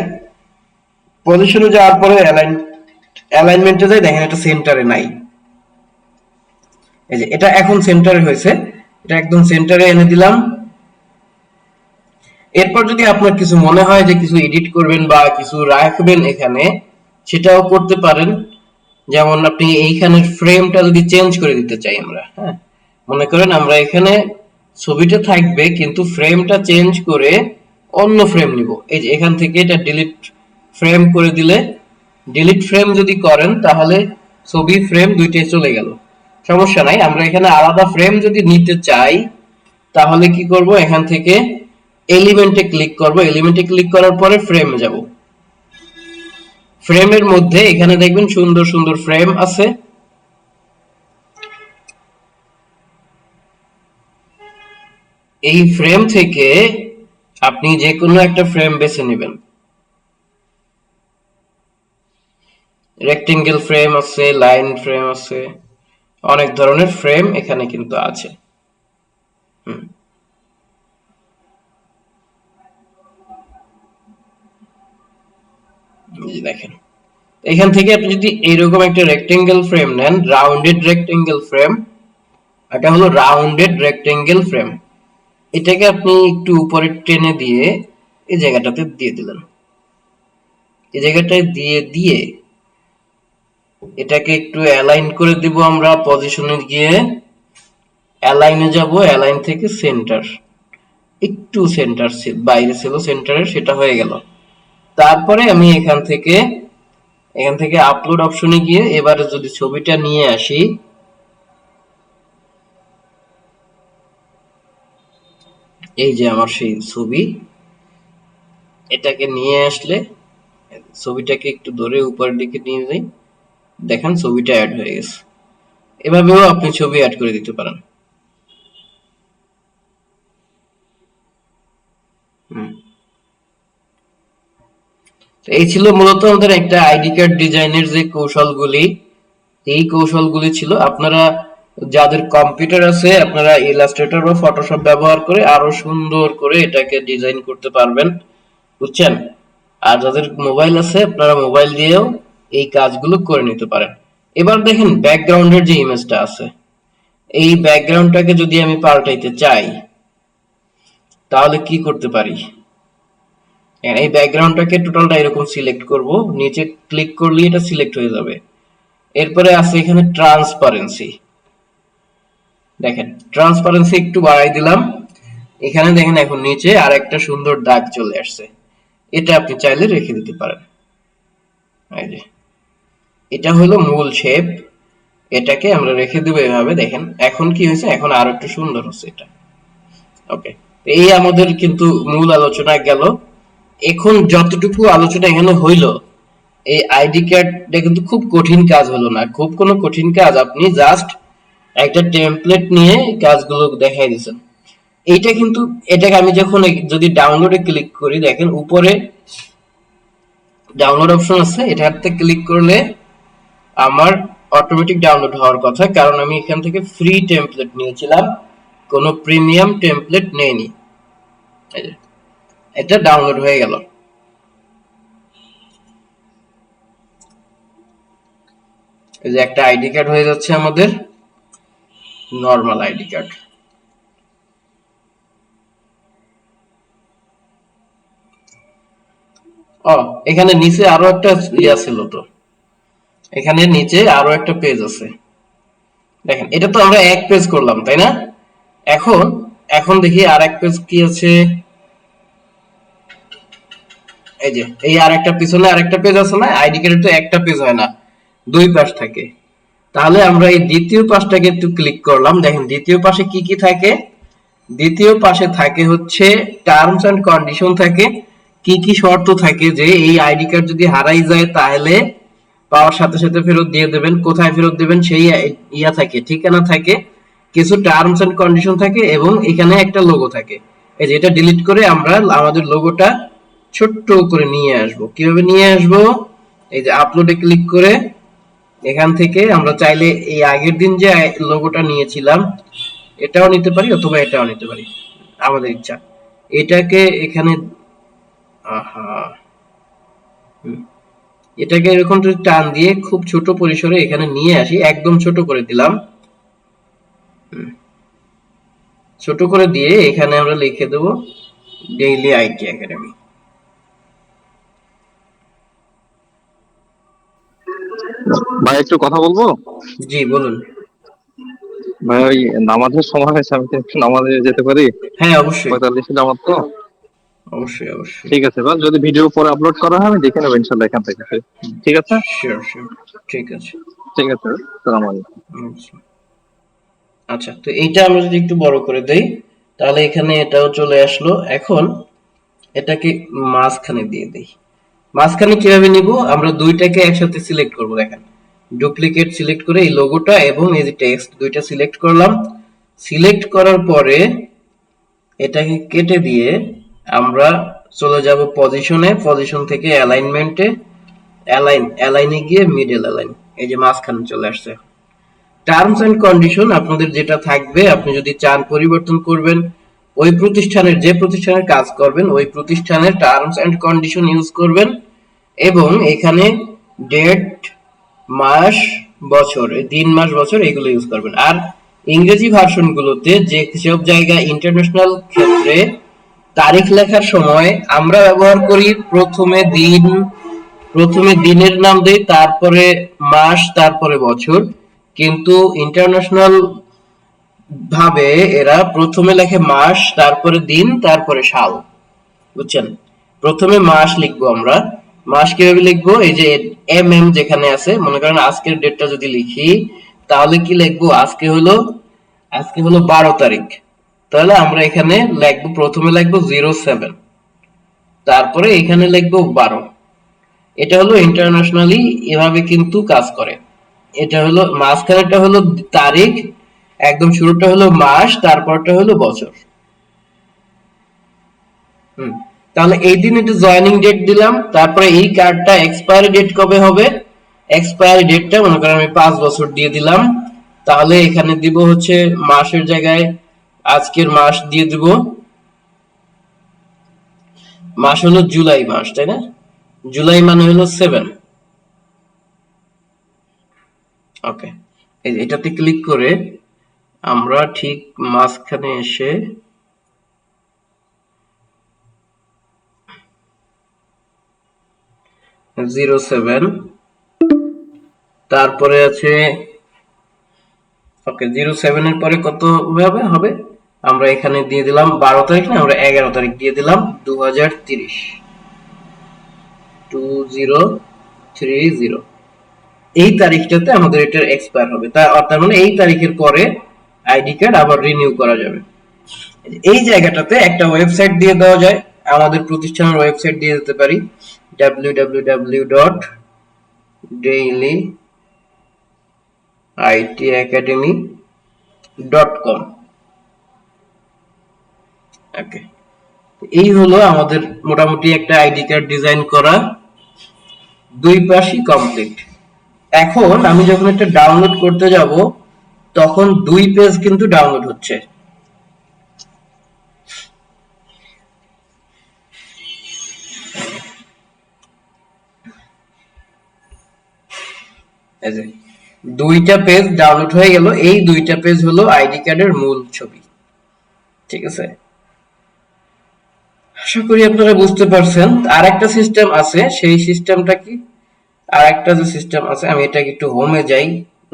পজিশনে যাওয়ার পরে অ্যালাইনমেন্টে যাই, দেখেন এটা সেন্টারে নাই। এই যে এটা এখন সেন্টারে হয়েছে, এটা একদম সেন্টারে এনে দিলাম। এরপর যদি আপনার কিছু মনে হয় যে কিছু এডিট করবেন বা কিছু রাখবেন এখানে, সেটাও করতে পারেন। যেমন আপনি এইখানের ফ্রেমটা যদি চেঞ্জ করে দিতে চাই আমরা, হ্যাঁ, মনে করেন আমরা এখানে ছবিটা থাকবে কিন্তু ফ্রেমটা চেঞ্জ করে অন্য ফ্রেম নিব। এই যে এখান থেকে এটা ডিলিট ফ্রেম করে দিলে, ডিলিট ফ্রেম যদি করেন তাহলে ছবি ফ্রেম দুইটাই চলে গেল, সমস্যা নাই। আমরা এখানে আলাদা ফ্রেম যদি নিতে চাই তাহলে কি করব, এখান থেকে এলিমেন্টে ক্লিক করব, এলিমেন্টে ক্লিক করার পরে ফ্রেমে যাব। ফ্রেমের মধ্যে এখানে দেখবেন সুন্দর সুন্দর ফ্রেম আছে, এই ফ্রেম থেকে আপনি যে কোনো একটা ফ্রেম বেছে নেবেন। রেক্টেঙ্গেল ফ্রেম আছে, লাইন ফ্রেম আছে, অনেক ধরনের ফ্রেম এখানে কিন্তু আছে। দেখেন এখান থেকে আপনি যদি এইরকম একটা রেক্টেঙ্গেল ফ্রেম নেন, রাউন্ডেড রেক্টেঙ্গেল ফ্রেম, এটা হলো রাউন্ডেড রেক্টেঙ্গেল ফ্রেম, এটাকে আপনি একটু উপরে টেনে দিয়ে এই জায়গাটাতে দিয়ে দিলেন। এই জায়গাটায় দিয়ে এটাকে একটু অ্যালাইন করে দিব আমরা। পজিশনে গিয়ে অ্যালাইনে যাব, অ্যালাইন থেকে সেন্টার, একটু সেন্টার বাইরে ছিল সেন্টারের, সেটা হয়ে গেল। তারপরে আমি এখান থেকে আপলোড অপশনে গিয়ে এবারে যদি ছবিটা নিয়ে আসি, এই যে আমার সেই ছবি, এটাকে নিয়ে আসলে ছবিটাকে একটু ধরে উপরের দিকে নিয়ে যাই, দেখেন ছবিটা অ্যাড হয়ে গেছে। এভাবেও আপনি ছবি অ্যাড করে দিতে পারেন। এই ছিল মূলত আমাদের একটা আইডি কার্ড ডিজাইনের যে কৌশলগুলি, এই কৌশলগুলি ছিল। আপনারা যাদের কম্পিউটার আছে আপনারা ইলাস্ট্রেটর বা ফটোশপ ব্যবহার করে আরো সুন্দর করে এটাকে ডিজাইন করতে পারবেন, বুঝছেন। আর যাদের মোবাইল আছে আপনারা মোবাইল দিয়েও এই কাজগুলো করে নিতে পারেন। এবার দেখেন ব্যাকগ্রাউন্ডের যে ইমেজটা আছে, এই ব্যাকগ্রাউন্ডটাকে যদি আমি পাল্টাইতে চাই তাহলে কি করতে পারি? এই ব্যাকগ্রাউন্ডটাকে টোটালটা এরকম সিলেক্ট করব, নিচে ক্লিক করলে এটা সিলেক্ট হয়ে যাবে। এরপরে আছে এখানে ট্রান্সপারেন্সি, দেখেন ট্রান্সপারেন্সি একটু বাড়াই দিলাম, এখানে দেখেন এখন নিচে আর একটা সুন্দর দাগ চলে আসছে। এটা আপনি চাইলে রেখে দিতে পারেন। এই যে এটা হলো মূল শেপ, এটাকে আমরা রেখে দেব এভাবে। দেখেন এখন কি হয়েছে, এখন আরো একটু সুন্দর হচ্ছে এটা। ওকে, এই আমাদের কিন্তু মূল আলোচনা গেল। এখন যতটুকু আলোচনা এখানে হইলো, এই আইডি কার্ডটা কিন্তু খুব কঠিন কাজ হলো না, খুব কোনো কঠিন কাজ, আপনি জাস্ট একটা টেমপ্লেট নিয়ে কাজগুলো দেখাই দিয়েছেন। এইটা কিন্তু এটাকে আমি যখন যদি ডাউনলোডে ক্লিক করি, দেখেন উপরে ডাউনলোড অপশন আছে, এটাতে ক্লিক করলে আমার অটোমেটিক ডাউনলোড হওয়ার কথা, কারণ আমি এখান থেকে ফ্রি টেমপ্লেট নিয়েছিলাম, কোনো প্রিমিয়াম টেমপ্লেট নেইনি। এটা ডাউনলোড হয়ে গেল। এই যে একটা আইডি কার্ড হয়ে যাচ্ছে আমাদের, নরমাল আইডি কার্ড। ও এখানে নিচে আরো একটা ইয়া ছিল, তো এখানে নিচে আরো একটা পেজ আছে। দেখেন এটা তো আমরা এক পেজ করলাম, তাই না? এখন এখন দেখি আর এক পেজ কি আছে। এই যে এই আর একটা পিছনে আর একটা পেজ আছে না, আইডি কার্ডের তো একটা পেজ হয় না, দুই পাশ থাকে। তাহলে আমরা এই দ্বিতীয় পাশটাকে একটু ক্লিক করলাম, দেখেন দ্বিতীয় পাশে কি কি থাকে। দ্বিতীয় পাশে থাকে হচ্ছে টার্মস এন্ড কন্ডিশন থাকে, কি কি শর্ত থাকে, যে এই আইডি কার্ড যদি হারাই যায় তাহলে পাওয়ার সাথে সাথে ফেরত দিয়ে দেবেন, কোথায় ফেরত দেবেন সেই ইয়া থাকে, ঠিকানা থাকে, কিছু টার্মস এন্ড কন্ডিশন থাকে, এবং এখানে একটা লোগো থাকে। এই যে এটা ডিলিট করে আমরা আমাদের লোগোটা ছোট্ট করে নিয়ে আসব। কিভাবে নিয়ে আসব? এই যে আপলোডে ক্লিক করে এখান থেকে আমরা চাইলে এই আগের দিন যে লোগোটা নিয়েছিলাম এটাও নিতে পারি, অথবা এটাও নিতে পারি, আমাদের ইচ্ছা। এটাকে এখানে এটাকে এরকম টান দিয়ে খুব ছোট পরিসরে এখানে নিয়ে আসি, একদম ছোট করে দিলাম। ছোট করে দিয়ে এখানে আমরা লিখে দেব ডেইলি আইটি একাডেমি। ভাই একটু কথা বলবো? জি বলুন। ভাই ওই নামাজের সময় হয়েছে, আমি কি একটু নামাজে যেতে পারি? হ্যাঁ অবশ্যই 45 নামাজ তো। অবশ্যই অবশ্যই। ঠিক আছে, ভাই যদি ভিডিও পরে আপলোড করা হয় আমি দেখে নেবো ইনশাল্লাহ এখান থেকে। ঠিক আছে, শিওর শিওর, ঠিক আছে। ঠিক আছে, আসসালামু আলাইকুম। আচ্ছা, তো এইটা আমরা যদি একটু বড় করে দেই তাহলে এখানে এটাও চলে আসলো। এখন এটাকে মাঝখানে দিয়ে দেই। মাঝখানে কিভাবে নিব? আমরা দুইটাকে একসাথে সিলেক্ট করব। দেখেন ডুপ্লিকেট সিলেক্ট করে এই লোগোটা এবং এই যে টেক্সট দুইটা সিলেক্ট করলাম। সিলেক্ট করার পরে এটাকে কেটে দিয়ে আমরা চলে যাব পজিশনে, পজিশন থেকে অ্যালাইনমেন্টে, অ্যালাইনে গিয়ে মিডল অ্যালাইন, এই যে মাঝখানে চলে আসছে। টার্মস এন্ড কন্ডিশন আপনাদের যেটা থাকবে, আপনি যদি চান পরিবর্তন করবেন, ওই প্রতিষ্ঠানের যে প্রতিষ্ঠানের কাজ করবেন ওই প্রতিষ্ঠানের টার্মস এন্ড কন্ডিশন ইউজ করবেন, এবং এখানে ডেট, মাস, বছর, দিন মাস বছর এগুলো ইউজ করবেন। আর ইংরেজি ভার্সন গুলোতে যে সব জায়গায় ইন্টারন্যাশনাল ক্ষেত্রে তারিখ লেখার সময় আমরা ব্যবহার করি প্রথমে দিনের নাম দেই, তারপরে মাস, তারপরে বছর, কিন্তু ইন্টারন্যাশনাল ভাবে এরা প্রথমে লেখে মাস, তারপরে দিন, তারপরে সাল। বুঝছেন? প্রথমে মাস লিখবো আমরা। মাস কিভাবে লিখবো? এই যে যেখানে আছে, মনে করেন আজকের ডেটটা যদি লিখি তাহলে কি লিখবো? আজকে হলো 12 তারিখ, তাহলে আমরা এখানে লিখবো, প্রথমে লিখবো 07, তারপরে এখানে লিখবো 12। এটা হলো ইন্টারন্যাশনালি এভাবে কিন্তু কাজ করে। এটা হলো মাঝখানেরটা হলো তারিখ, একদম শুরুটা হলো মাস, তারপরটা হলো বছর। তাহলে এই দিন এটা জয়েনিং ডেট দিলাম, তারপরে এই কার্ডটা এক্সপায়ারি ডেট কবে হবে, এক্সপায়ারি ডেটটা মনে করেন আমি 5 বছর দিয়ে দিলাম। তাহলে এখানে দিব হচ্ছে মাসের জায়গায় আজকের মাস দিয়ে দিব, মাস হলো জুলাই মাস, তাই না? জুলাই মানে হলো 7। ওকে, এই যে এটাতে ক্লিক করে আমরা ঠিক মাঝখানে এসে জিরো সেভেন, তারপরে আছে ওকে 07 এর পরে কত হবে আমরা এখানে দিয়ে দিলাম 12 তারিখ না, আমরা 11 তারিখ দিয়ে দিলাম 2030 2030। এই তারিখটাতে আমাদের এটার এক্সপায়ার হবে, তার মানে এই তারিখের পরে আইডি কার্ড আবার রিনিউ করা যাবে। এই জায়গাটাতে একটা ওয়েবসাইট দিয়ে দেওয়া যায়, আমাদের প্রতিষ্ঠানের ওয়েবসাইট দিয়ে দিতে পারি www.dailyitacademy.com। ওকে, এই হলো আমাদের মোটামুটি একটা আইডি কার্ড ডিজাইন করা, দুই পাশই কমপ্লিট। এখন আমি যখন এটা ডাউনলোড করতে যাব তখন দুই পেজ কিন্তু ডাউনলোড হচ্ছে। এই যে দুইটা পেজ ডাউনলোড হয়ে গেল, এই দুইটা পেজ হলো আইডি কার্ডের মূল ছবি। ঠিক আছে, আশা করি আপনারা বুঝতে পারছেন। আরেকটা সিস্টেম আছে, সেই সিস্টেমটা কি, আরেকটা যে সিস্টেম আছে, আমি এটাকে একটু হোমে যাই,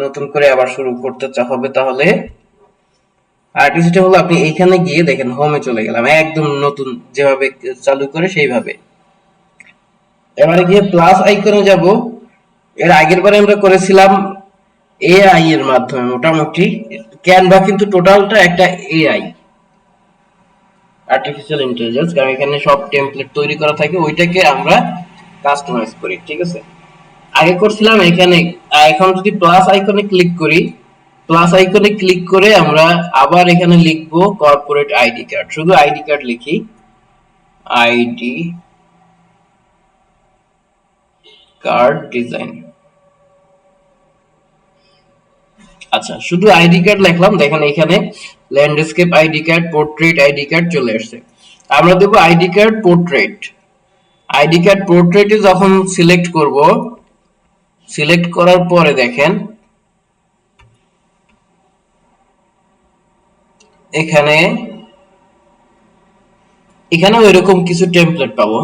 নতুন করে আবার শুরু করতে হবে। তাহলে আরেকটা সিস্টেম হলো আপনি এইখানে গিয়ে দেখেন হোমে চলে গেলাম, একদম নতুন যেভাবে চালু করে সেইভাবে। এবারে গিয়ে প্লাস আইকনে যাব। এর আগের বারে আমরা করেছিলাম এআই এর মাধ্যমে, মোটামুটি ক্যানভা কিন্তু টোটালটা একটা এআই, আর্টিফিশিয়াল ইন্টেলিজেন্স, কারণ এখানে সব টেমপ্লেট তৈরি করা থাকে, ওইটাকে আমরা কাস্টমাইজ করি। ঠিক আছে, আগে করছিলাম এখানে। এখন যদি প্লাস আইকনে ক্লিক করি, প্লাস আইকনে ক্লিক করে আমরা আবার এখানে লিখবো কর্পোরেট আইডি কার্ড, শুধু আইডি কার্ড লিখি, আইডি কার্ড ডিজাইন। আচ্ছা, শুধু আইডি কার্ড লিখলাম, দেখেন এখানে landscape ID card, portrait ID card চলে আসছে। আমরা দেব ID card portrait. ID card পোর্ট্রেটে যখন সিলেক্ট করব, সিলেক্ট করার পরে দেখেন এখানে ওইরকম কিছু টেমপ্লেট পাবো।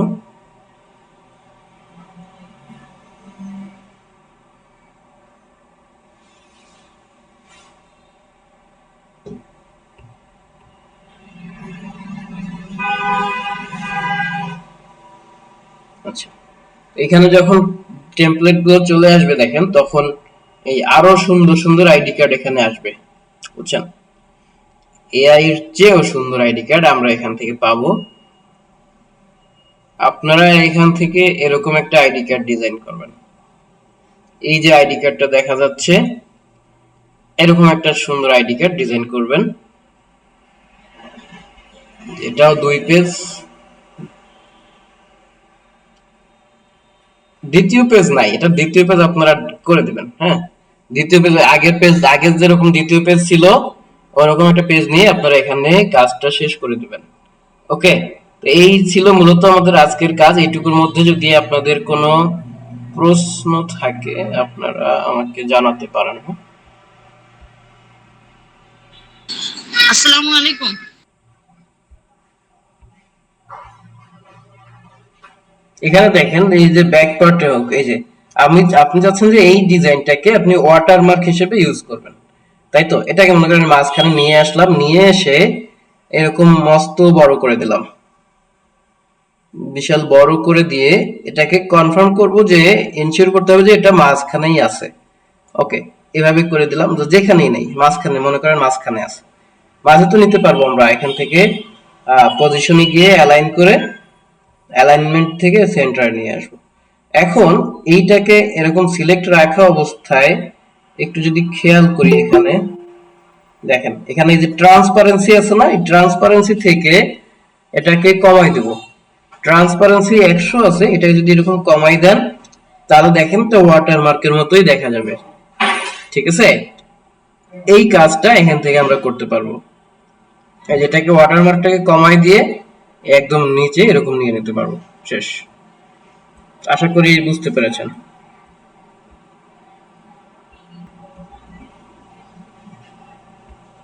আচ্ছা, এখানে যখন টেমপ্লেট গুলো চলে আসবে দেখেন, তখন এই আরো সুন্দর সুন্দর আইডি কার্ড এখানে আসবে, বুঝছেন? এআই এর চেয়েও সুন্দর আইডি কার্ড আমরা এখান থেকে পাবো। আপনারা এখান থেকে এরকম একটা আইডি কার্ড ডিজাইন করবেন। এই যে আইডি কার্ডটা দেখা যাচ্ছে, এরকম একটা সুন্দর আইডি কার্ড ডিজাইন করবেন। এটাও দুই পেজ, দ্বিতীয় পেজ নাই, এটা দ্বিতীয় পেজ আপনারা করে দিবেন। হ্যাঁ, দ্বিতীয় পেজ আগের যেরকম দ্বিতীয় পেজ ছিল ওরকম একটা পেজ নিয়ে আপনারা এখানে কাজটা শেষ করে দিবেন। ওকে, তো এই ছিল মূলত আমাদের আজকের কাজ। এইটুকুর মধ্যে যদি আপনাদের কোনো প্রশ্ন থাকে আপনারা আমাকে জানাতে পারেন। আসসালামু আলাইকুম। এখানে দেখেন এই যে ব্যাক পার্টে হোক, এই যে আপনি চাচ্ছেন যে এই ডিজাইনটাকে আপনি ওয়াটারমার্ক হিসেবে ইউজ করবেন, তাই তো? এটাকে মনে করেন মাঝখানে নিয়ে আসলাম, নিয়ে এসে এরকম মস্ত বড় করে দিলাম, বিশাল বড় করে দিয়ে এটাকে কনফার্ম করব যে এনশিওর করতে হবে যে এটা মাঝখানেই আছে। ওকে, এভাবে করে দিলাম, যেখানেই নেই মাঝখানে, মনে করেন মাঝখানে আছে, মাঝে তো নিতে পারবো আমরা। এখান থেকে পজিশনে গিয়ে অ্যালাইন করে অ্যালাইনমেন্ট থেকে সেন্টার নিয়ে আসবো। এখন এইটাকে এরকম সিলেক্ট রাখা অবস্থায় একটু যদি খেয়াল করি, এখানে দেখেন এখানে এই যে ট্রান্সপারেন্সি আছে না, এই ট্রান্সপারেন্সি থেকে এটাকে কমাই দেব। ট্রান্সপারেন্সি 100 আছে, এটাকে যদি এরকম কমাই দেন তাহলে দেখেন তো ওয়াটারমার্কের মতোই দেখা যাবে। ঠিক আছে, এই কাজটা এখান থেকে আমরা করতে পারবো। যেটাকে ওয়াটারমার্কটাকে কমাই দিয়ে একদম নিচে এরকম নিয়ে নিতে পারবো, শেষ। আশা করি বুঝতে পেরেছেন।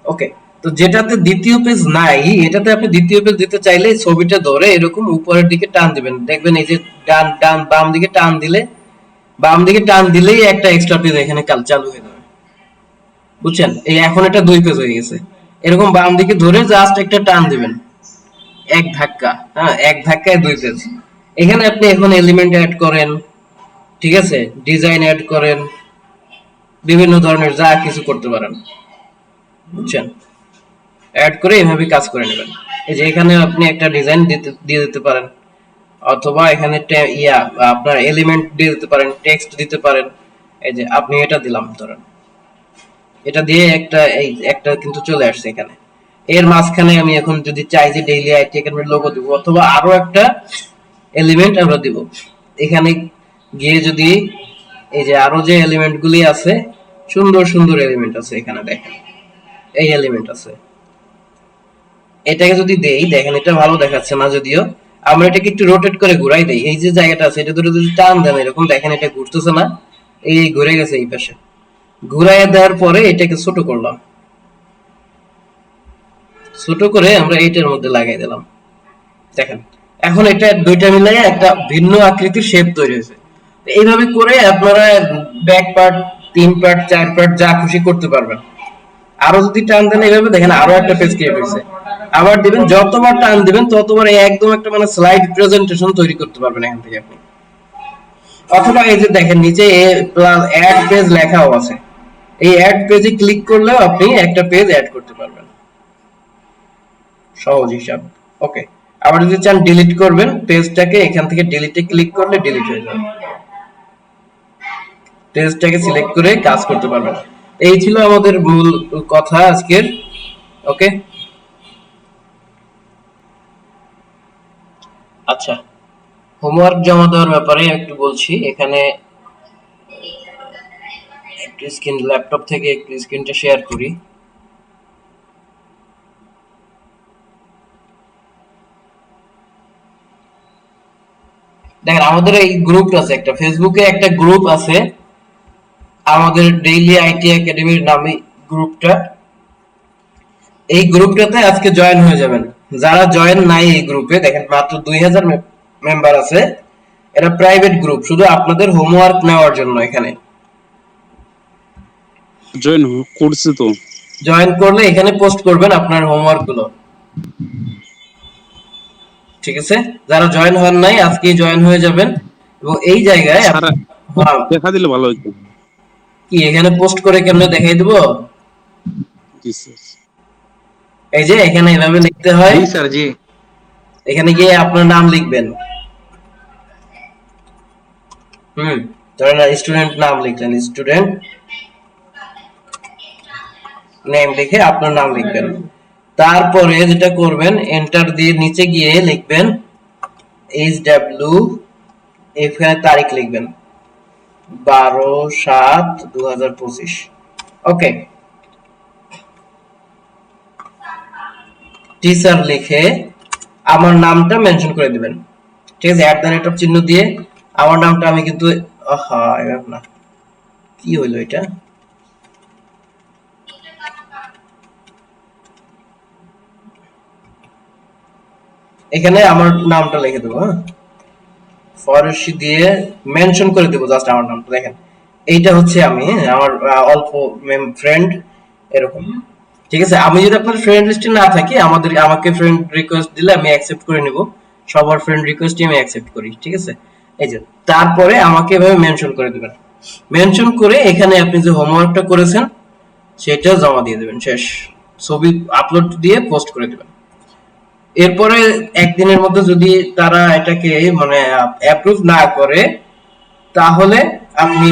ওকে, তো যেটাতে দ্বিতীয় পেজ নাই, এটাতে আপনি দ্বিতীয় পেজ দিতে চাইলে ছবিটা ধরে এরকম উপরের দিকে টান দিবেন, দেখবেন এই যে ডান ডান বাম দিকে টান দিলে, বাম দিকে টান দিলেই একটা এক্সট্রা পেজ এখানে কাল চালু হয়ে যাবে, বুঝছেন? এই এখন এটা 2 পেজ হয়ে গেছে। এরকম বাম দিকে ধরে জাস্ট একটা টান দিবেন, এক ধাক্কা, হ্যাঁ, এক ধাক্কায় 2 পেজ। এখানে আপনি এখন এলিমেন্ট অ্যাড করেন, ঠিক আছে, ডিজাইন অ্যাড করেন, বিভিন্ন ধরনের যা কিছু করতে পারেন, বুঝছেন? অ্যাড করে এভাবে কাজ করে নেবেন। এই যে এখানে আপনি একটা ডিজাইন দিয়ে দিতে পারেন, অথবা এখানে আপনার এলিমেন্ট দিয়ে দিতে পারেন, টেক্সট দিতে পারেন। এই যে আপনি এটা দিলাম ধরেন, এটা দিয়ে একটা কিন্তু চলে আসছে এখানে। এর মাঝখানে আমি এখন যদি চাই যে ডেইলি আইটি একাডেমির লোগো দিব, অথবা আরো একটা এলিমেন্ট আমরা দিব এখানে গিয়ে, যদি এই যে আরো যে এলিমেন্ট গুলি আছে, সুন্দর সুন্দর এলিমেন্ট আছে এখানে, দেখেন এই এলিমেন্ট আছে, এটাকে যদি দেই, দেখেন এটা ভালো দেখাচ্ছে না, যদিও আমরা এটাকে একটু রোটেট করে ঘুরাই দেই, এই যে জায়গাটা আছে এটা ধরে যদি টান দেন এরকম, দেখেন এটা ঘুরতেছে না, এই ঘুরে গেছে এই পাশে। ঘুরাইয়া দেওয়ার পরে এটাকে ছোট করলাম, ছোট করে আমরা এইটার মধ্যে লাগাই দিলাম, দেখেন এখন এটা দুইটা মিলাই একটা ভিন্ন আকৃতির শেপ তৈরি হয়েছে। এইভাবে করে আপনারা ব্যাক পার্ট, 3 পার্ট, 4 পার্ট যা খুশি করতে পারবেন। আরো যদি টান দেন এইভাবে, দেখেন আরো একটা পেজ ক্রিয়েট হয়েছে। আবার দিবেন, যতবার টান দিবেন ততবার একদম একটা মানে স্লাইড প্রেজেন্টেশন তৈরি করতে পারবেন এখান থেকে আপনি। অথবা এই যে দেখেন নিচে অ্যাড পেজ লেখাও আছে, এই অ্যাড পেজে ক্লিক করলেও আপনি একটা পেজ অ্যাড করতে পারবেন, সহজ হিসাব। ওকে, আবার যদি চান ডিলিট করবেন পেজটাকে, এখান থেকে ডিলিটে ক্লিক করলে ডিলিট হয়ে যাবে, পেজটাকে সিলেক্ট করে কাজ করতে পারবেন। এই ছিল আমাদের মূল কথা আজকের। ওকে, আচ্ছা, হোমওয়ার্ক জমা দেওয়ার ব্যাপারে একটু বলছি। এখানে একটু ল্যাপটপ থেকে একটু স্ক্রিনটা শেয়ার করি। দেখেন আমাদের এই গ্রুপটা আছে, একটা ফেসবুকে একটা গ্রুপ আছে আমাদের ডেইলি আইটি একাডেমির নামে গ্রুপটা। এই গ্রুপটাতে আজকে জয়েন হয়ে যাবেন। যারা জয়েন নাই এই গ্রুপে, দেখেন মাত্র 2000 মেম্বার আছে। এটা প্রাইভেট গ্রুপ, শুধু আপনাদের হোমওয়ার্ক নেওয়ার জন্য। এখানে জয়েন করছে তো। জয়েন করলে এখানে পোস্ট করবেন আপনার হোমওয়ার্ক গুলো, ঠিক আছে? যারা জয়েন হন নাই আজকেই জয়েন হয়ে যাবেন, এবং এই জায়গায় স্যার দেখা দিলে ভালো হতো। কি এখানে পোস্ট করে কেমনে দেখাই দেব? জি স্যার। এই যে এখানে এভাবে লিখতে হয়, জি স্যার, জি। এখানে গিয়ে আপনার নাম লিখবেন। ধরেন স্টুডেন্ট নাম লিখলেন, স্টুডেন্ট নেম লিখে আপনার নাম লিখবেন। তারপরে যেটা করবেন, এন্টার দিয়ে নিচে গিয়ে লিখবেন HW, এখানে তারিখ লিখবেন 12/7/2025। ওকে, টিচার লিখে আমার নামটা মেনশন করে দিবেন, ঠিক আছে? @ চিহ্ন দিয়ে আমার নামটা, আমি কিন্তু না, কি হইলো এটা? এখানে আমার নামটা লিখে দেবো, হ্যাঁ, ফরাসি দিয়ে মেনশন করে দেবো জাস্ট আমার নামটা। দেখেন এইটা হচ্ছে আমি, আমার অল্প ফ্রেন্ড এরকম, ঠিক আছে? আমি যদি আপনার ফ্রেন্ড লিস্টে না থাকি, আমাকে ফ্রেন্ড রিকোয়েস্ট দিলে আমি অ্যাকসেপ্ট করে নিব, সবার ফ্রেন্ড রিকোয়েস্টই আমি অ্যাকসেপ্ট করি, ঠিক আছে? এই যে তারপরে আমাকে এভাবে মেনশন করে দিবেন, মেনশন করে এখানে আপনি যে হোমওয়ার্কটা করেছেন সেটা জমা দিয়ে দেবেন, শেষ। ছবি আপলোড দিয়ে পোস্ট করে দিবেন। এরপরে একদিনের মধ্যে যদি তারা এটাকে মানে অ্যাপ্রুভ না করে, তাহলে আপনি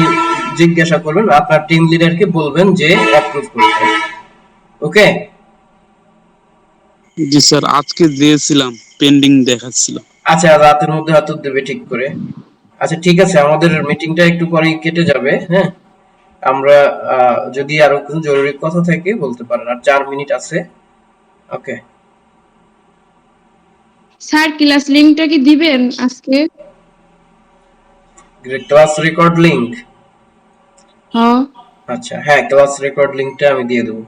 জিজ্ঞাসা করবেন, আপনার টিম লিডারকে বলবেন যে অ্যাপ্রুভ করতে। ওকে? জি স্যার, আজকে দিয়েছিলাম, পেন্ডিং দেখাচ্ছিল। আচ্ছা, রাতের মধ্যে হয়তো দেবে ঠিক করে। আচ্ছা ঠিক আছে, আমাদের মিটিংটা একটু পরেই কেটে যাবে, হ্যাঁ? আমরা যদি আরো কিছু জরুরি কথা থাকে বলতে পারেন, আর 4 মিনিট আছে। ওকে স্যার, ক্লাস লিংকটা কি দিবেন আজকে? Class record link. হ্যাঁ আচ্ছা হ্যাঁ, ক্লাস রেকর্ড লিংকটা আমি দিয়ে দেবো।